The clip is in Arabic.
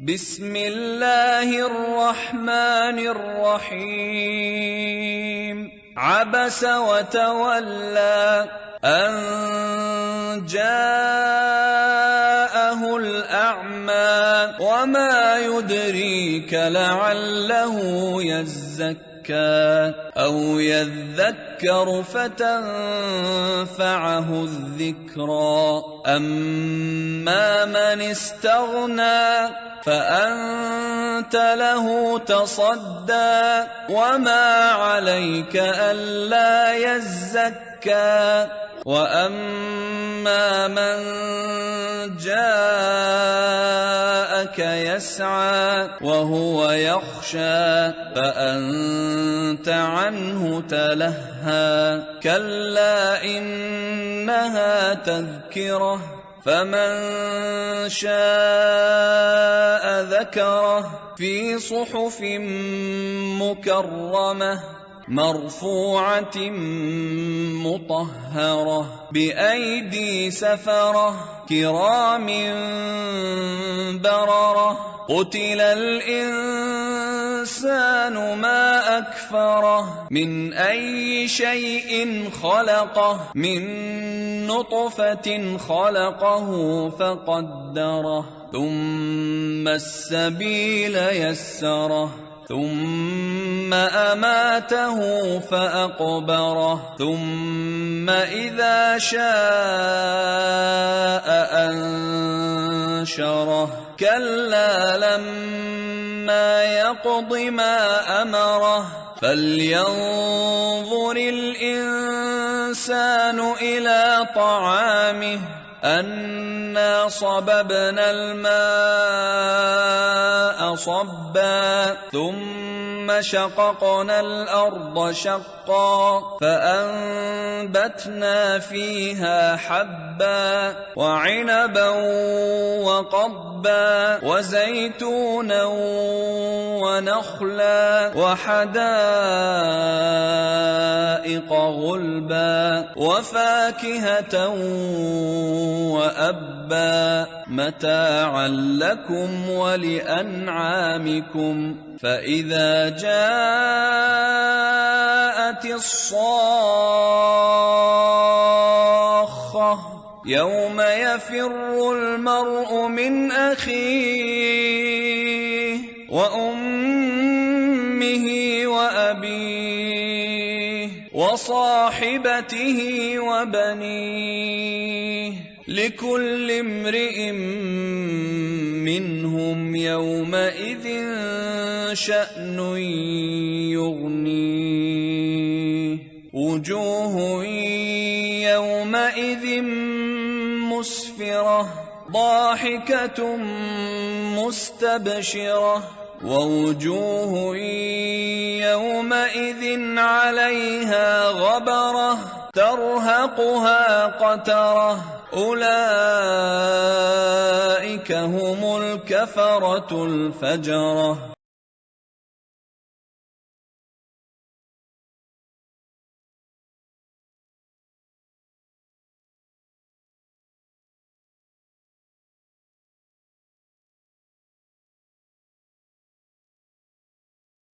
بسم الله الرحمن الرحيم عبس وتولى أن جاءه الأعمى وما يدريك لعله يزكى أو يذكر فتنفعه الذكرى أما من استغنى فأنت له تصدى وما عليك ألا يزكى وأما من جاءك يسعى وهو يخشى فأنت عنه تلهى كلا إنها تذكرة فمن شاء ذكره في صحف مكرمة مرفوعة مطهرة بأيدي سفرة كرام بررة قتل الإنسان ما أكفره من أي شيء خلقه من نطفة خلقه فقدره ثم السبيل يسره ثم أماته فأقبره ثم إذا شاء أنشره كلا لما يقض ما أمره فلينظر الإنسان إلى طعامه أنا صببنا الماء صبا ثم شققنا الأرض شقا فأنبتنا فيها حبا وعنبا وقضبا وزيتونا ونخلا وحدائق غلبا وفاكهة وأبا متاعا لكم ولأنعامكم فإذا جاءت الصاخة يوم يفر المرء من أخيه وأمه وأبيه وصاحبته وبنيه لكل امرئ منهم يومئذ شأن يغنيه وجوه يومئذ مسفرة ضاحكة مستبشرة ووجوه يومئذ عليها غبرة ترهقها قترة أولئك هم الكفرة الفجرة